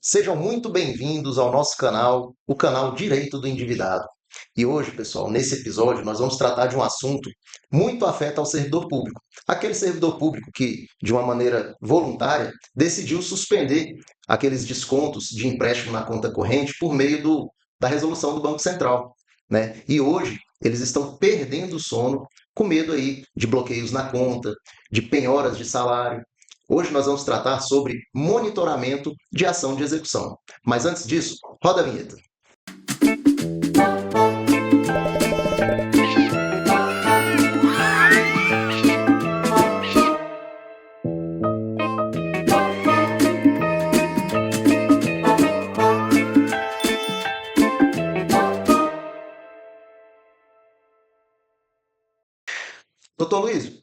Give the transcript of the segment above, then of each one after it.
Sejam muito bem-vindos ao nosso canal, o canal Direito do Endividado. E hoje, pessoal, nesse episódio, nós vamos tratar de um assunto muito afeta ao servidor público. Aquele servidor público que, de uma maneira voluntária, decidiu suspender aqueles descontos de empréstimo na conta corrente por meio da resolução do Banco Central, né? E hoje eles estão perdendo o sono com medo aí de bloqueios na conta, de penhoras de salário. Hoje nós vamos tratar sobre monitoramento de ação de execução. Mas antes disso, roda a vinheta. Doutor Luiz,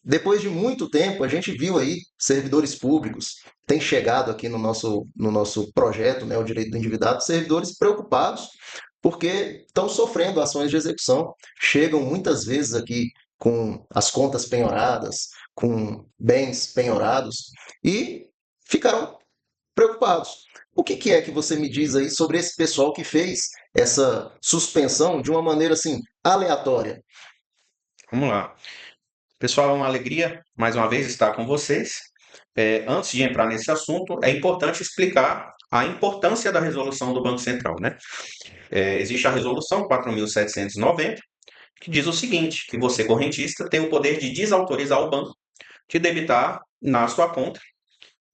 depois de muito tempo, a gente viu aí servidores públicos, tem chegado aqui no nosso projeto, né, o Direito do Endividado, servidores preocupados porque estão sofrendo ações de execução. Chegam muitas vezes aqui com as contas penhoradas, com bens penhorados e ficaram preocupados. O que é que você me diz aí sobre esse pessoal que fez essa suspensão de uma maneira assim aleatória? Vamos lá. Pessoal, é uma alegria mais uma vez estar com vocês. Antes de entrar nesse assunto, é importante explicar a importância da resolução do Banco Central, né? Existe a resolução 4.790, que diz o seguinte, que você, correntista, tem o poder de desautorizar o banco de debitar na sua conta.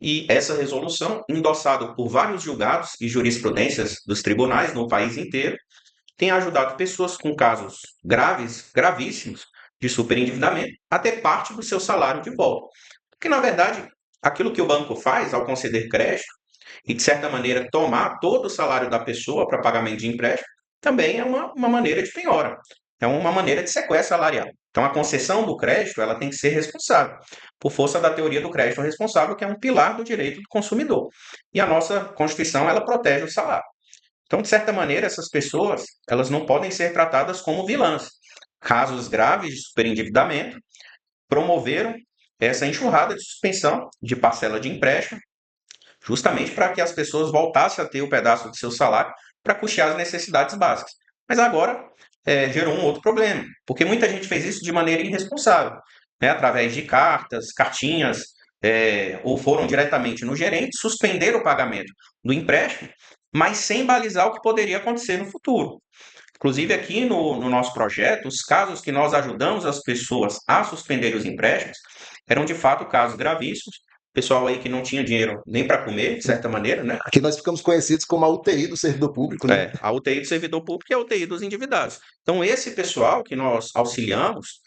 E essa resolução, endossada por vários julgados e jurisprudências dos tribunais no país inteiro, tem ajudado pessoas com casos graves, gravíssimos, de superendividamento, a ter parte do seu salário de volta. Porque, na verdade, aquilo que o banco faz ao conceder crédito e, de certa maneira, tomar todo o salário da pessoa para pagamento de empréstimo, também é uma maneira de penhora, é uma maneira de sequestro salarial. Então, a concessão do crédito ela tem que ser responsável, por força da teoria do crédito responsável, que é um pilar do direito do consumidor. E a nossa Constituição ela protege o salário. Então, de certa maneira, essas pessoas, elas não podem ser tratadas como vilãs. Casos graves de superendividamento promoveram essa enxurrada de suspensão de parcela de empréstimo, justamente para que as pessoas voltassem a ter o pedaço do seu salário para custear as necessidades básicas. Mas agora gerou um outro problema, porque muita gente fez isso de maneira irresponsável, né, através de cartas, cartinhas, ou foram diretamente no gerente, suspenderam o pagamento do empréstimo, mas sem balizar o que poderia acontecer no futuro. Inclusive, aqui no nosso projeto, os casos que nós ajudamos as pessoas a suspender os empréstimos eram de fato casos gravíssimos. Pessoal aí que não tinha dinheiro nem para comer, de certa maneira, né? Aqui nós ficamos conhecidos como a UTI do servidor público, né? A UTI do servidor público e a UTI dos endividados. Então, esse pessoal que nós auxiliamos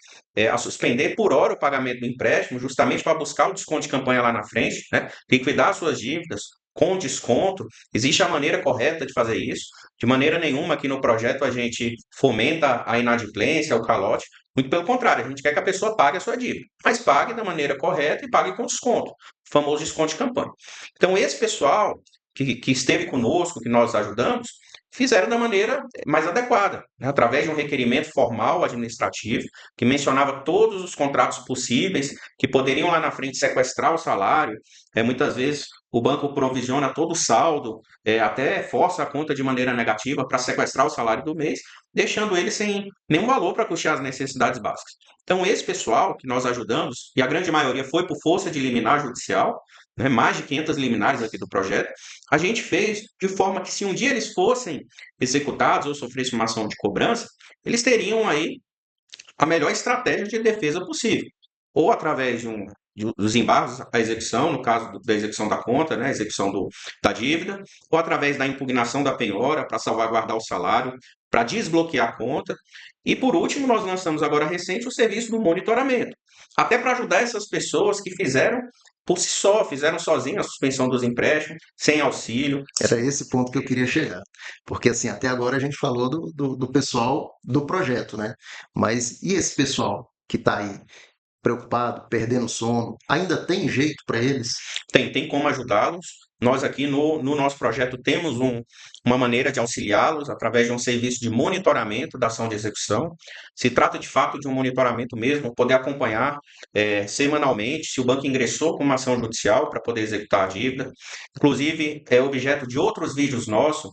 a suspender por hora o pagamento do empréstimo, justamente para buscar o desconto de campanha lá na frente, né? Liquidar suas dívidas com desconto. Existe a maneira correta de fazer isso. De maneira nenhuma aqui no projeto a gente fomenta a inadimplência, o calote. Muito pelo contrário, a gente quer que a pessoa pague a sua dívida, mas pague da maneira correta e pague com desconto, o famoso desconto de campanha. Então, esse pessoal que esteve conosco, que nós ajudamos, fizeram da maneira mais adequada, né? Através de um requerimento formal administrativo, que mencionava todos os contratos possíveis, que poderiam lá na frente sequestrar o salário. Muitas vezes o banco provisiona todo o saldo, até força a conta de maneira negativa para sequestrar o salário do mês, deixando ele sem nenhum valor para custear as necessidades básicas. Então, esse pessoal que nós ajudamos, e a grande maioria foi por força de liminar judicial, né, mais de 500 liminares aqui do projeto, a gente fez de forma que se um dia eles fossem executados ou sofressem uma ação de cobrança, eles teriam aí a melhor estratégia de defesa possível. Ou através dos embargos à execução, no caso da execução da conta, né, execução da dívida, ou através da impugnação da penhora para salvaguardar o salário, para desbloquear a conta. E por último, nós lançamos agora recente o serviço do monitoramento, até para ajudar essas pessoas que fizeram por si só, fizeram sozinhos a suspensão dos empréstimos, sem auxílio. Era esse ponto que eu queria chegar. Porque, assim, até agora a gente falou do pessoal do projeto, né? Mas e esse pessoal que está aí? preocupado, perdendo sono, ainda tem jeito para eles? Tem como ajudá-los. Nós aqui no nosso projeto temos uma maneira de auxiliá-los através de um serviço de monitoramento da ação de execução. Se trata de fato de um monitoramento mesmo, poder acompanhar semanalmente se o banco ingressou com uma ação judicial para poder executar a dívida. Inclusive, é objeto de outros vídeos nossos,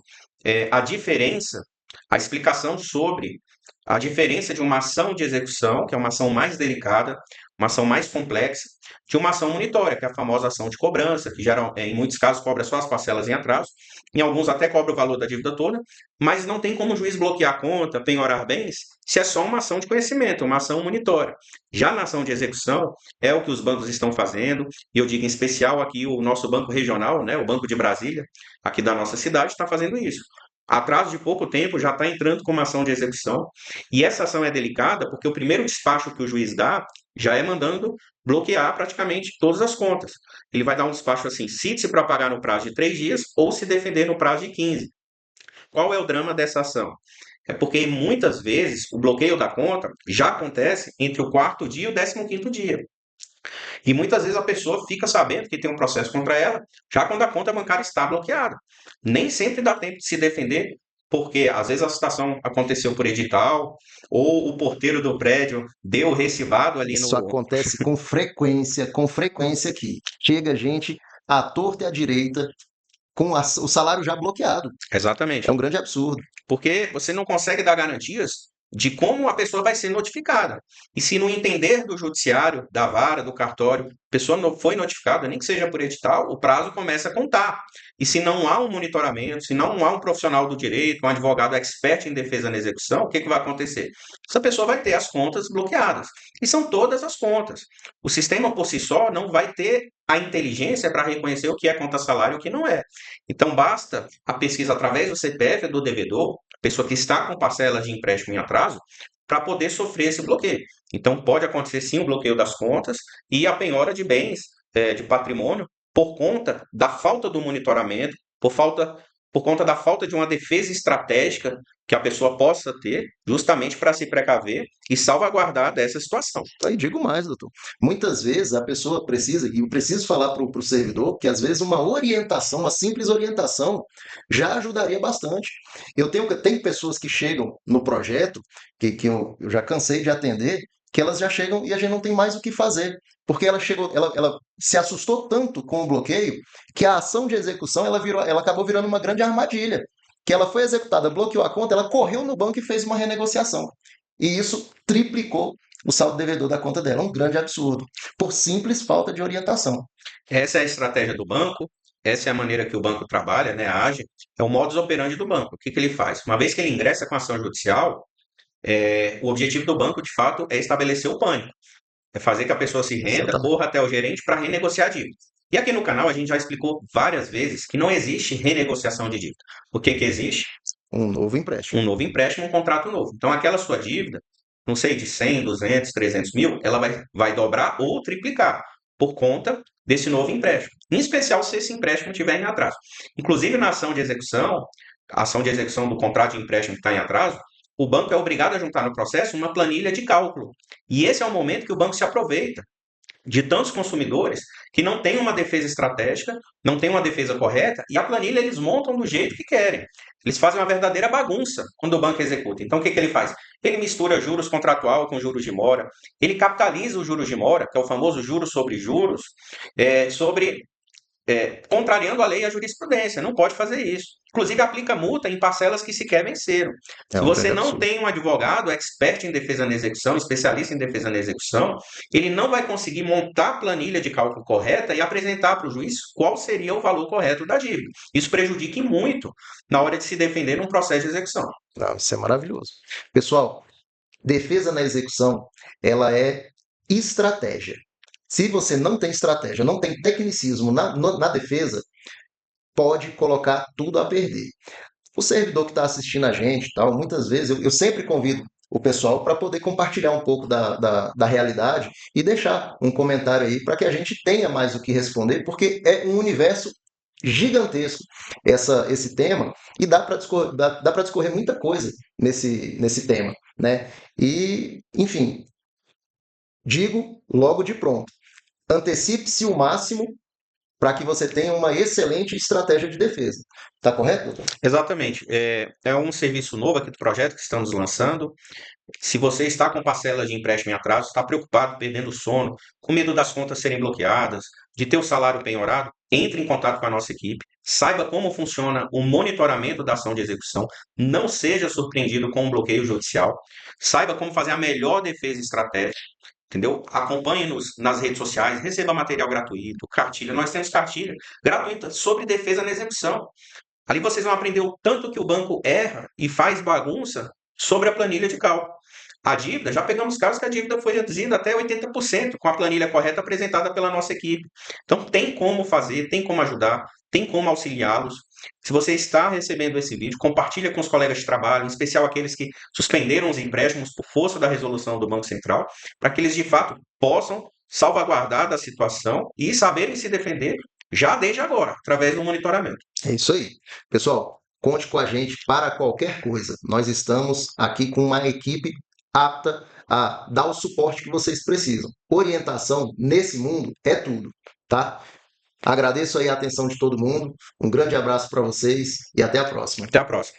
a diferença, a explicação sobre a diferença de uma ação de execução, que é uma ação mais delicada, uma ação mais complexa, de uma ação monitória, que é a famosa ação de cobrança, que em muitos casos cobra só as parcelas em atraso, em alguns até cobra o valor da dívida toda, mas não tem como o juiz bloquear a conta, penhorar bens, se é só uma ação de conhecimento, uma ação monitória. Já na ação de execução, é o que os bancos estão fazendo, e eu digo em especial aqui o nosso banco regional, né, o Banco de Brasília, aqui da nossa cidade, está fazendo isso. Atraso de pouco tempo já está entrando com uma ação de execução, e essa ação é delicada porque o primeiro despacho que o juiz dá já é mandando bloquear praticamente todas as contas. Ele vai dar um despacho assim: cite-se para pagar no prazo de 3 dias ou se defender no prazo de 15. Qual é o drama dessa ação? É porque muitas vezes o bloqueio da conta já acontece entre o quarto dia e o 15º dia. E muitas vezes a pessoa fica sabendo que tem um processo contra ela já quando a conta bancária está bloqueada. Nem sempre dá tempo de se defender, porque às vezes a situação aconteceu por edital, ou o porteiro do prédio deu recibado ali Isso no. acontece com frequência aqui. Chega gente à torta e à direita com o salário já bloqueado. É Exatamente. um grande absurdo. Porque você não consegue dar garantias de como a pessoa vai ser notificada. E se no entender do judiciário, da vara, do cartório, a pessoa não foi notificada, nem que seja por edital, o prazo começa a contar. E se não há um monitoramento, se não há um profissional do direito, um advogado expert em defesa na execução, o que, que vai acontecer? Essa pessoa vai ter as contas bloqueadas. E são todas as contas. O sistema por si só não vai ter a inteligência para reconhecer o que é conta salário e o que não é. Então basta a pesquisa através do CPF do devedor, pessoa que está com parcela de empréstimo em atraso, para poder sofrer esse bloqueio. Então, pode acontecer sim o bloqueio das contas e a penhora de bens, de patrimônio, por conta da falta do monitoramento, por conta da falta de uma defesa estratégica que a pessoa possa ter, justamente para se precaver e salvaguardar dessa situação. Aí digo mais, doutor. Muitas vezes a pessoa precisa, e eu preciso falar para o servidor, que às vezes uma orientação, uma simples orientação, já ajudaria bastante. Tenho pessoas que chegam no projeto, que eu já cansei de atender, que elas já chegam e a gente não tem mais o que fazer. Porque ela se assustou tanto com o bloqueio que a ação de execução ela acabou virando uma grande armadilha. Que ela foi executada, bloqueou a conta, ela correu no banco e fez uma renegociação. E isso triplicou o saldo devedor da conta dela. Um grande absurdo, por simples falta de orientação. Essa é a estratégia do banco, essa é a maneira que o banco trabalha, né, age, é o modus operandi do banco. O que, que ele faz? Uma vez que ele ingressa com a ação judicial, o objetivo do banco, de fato, é estabelecer o pânico. É fazer que a pessoa se renda, Exatamente. corra até o gerente para renegociar a dívida. E aqui no canal a gente já explicou várias vezes que não existe renegociação de dívida. O que, que existe? Um novo empréstimo. Um novo empréstimo, um contrato novo. Então aquela sua dívida, não sei, de 100, 200, 300 mil, ela vai dobrar ou triplicar por conta desse novo empréstimo. Em especial se esse empréstimo estiver em atraso. Inclusive na ação de execução, a ação de execução do contrato de empréstimo que está em atraso, o banco é obrigado a juntar no processo uma planilha de cálculo. E esse é o momento que o banco se aproveita de tantos consumidores que não têm uma defesa estratégica, não têm uma defesa correta, e a planilha eles montam do jeito que querem. Eles fazem uma verdadeira bagunça quando o banco executa. Então, o que, que ele faz? Ele mistura juros contratual com juros de mora, ele capitaliza os juros de mora, que é o famoso juros sobre juros, contrariando a lei e a jurisprudência. Não pode fazer isso. Inclusive, aplica multa em parcelas que sequer venceram. É Se um você grande não absurdo. tem um advogado expert em defesa na execução, especialista em defesa na execução, ele não vai conseguir montar a planilha de cálculo correta e apresentar para o juiz qual seria o valor correto da dívida. Isso prejudica muito na hora de se defender num processo de execução. Não, isso é maravilhoso. Pessoal, defesa na execução, ela é estratégia. Se você não tem estratégia, não tem tecnicismo na defesa, pode colocar tudo a perder. O servidor que está assistindo a gente, tal, muitas vezes eu sempre convido o pessoal para poder compartilhar um pouco da realidade e deixar um comentário aí para que a gente tenha mais o que responder, porque é um universo gigantesco esse tema e dá para discorrer muita coisa nesse tema, né? E, enfim, Digo logo de pronto. Antecipe-se o máximo para que você tenha uma excelente estratégia de defesa. Está correto, doutor? Exatamente. É um serviço novo aqui do projeto que estamos lançando. Se você está com parcela de empréstimo em atraso, está preocupado, perdendo o sono, com medo das contas serem bloqueadas, de ter o salário penhorado, entre em contato com a nossa equipe, saiba como funciona o monitoramento da ação de execução, não seja surpreendido com um bloqueio judicial, saiba como fazer a melhor defesa estratégica, entendeu? Acompanhe-nos nas redes sociais, receba material gratuito, cartilha. Nós temos cartilha gratuita sobre defesa na execução. Ali vocês vão aprender o tanto que o banco erra e faz bagunça sobre a planilha de cálculo. A dívida, já pegamos casos que a dívida foi reduzida até 80% com a planilha correta apresentada pela nossa equipe. Então tem como fazer, tem como ajudar, tem como auxiliá-los. Se você está recebendo esse vídeo, compartilha com os colegas de trabalho, em especial aqueles que suspenderam os empréstimos por força da resolução do Banco Central, para que eles de fato possam salvaguardar da situação e saberem se defender já desde agora, através do monitoramento. É isso aí. Pessoal, conte com a gente para qualquer coisa. Nós estamos aqui com uma equipe apta a dar o suporte que vocês precisam. Orientação nesse mundo é tudo, tá? Agradeço aí a atenção de todo mundo. Um grande abraço para vocês e até a próxima. Até a próxima.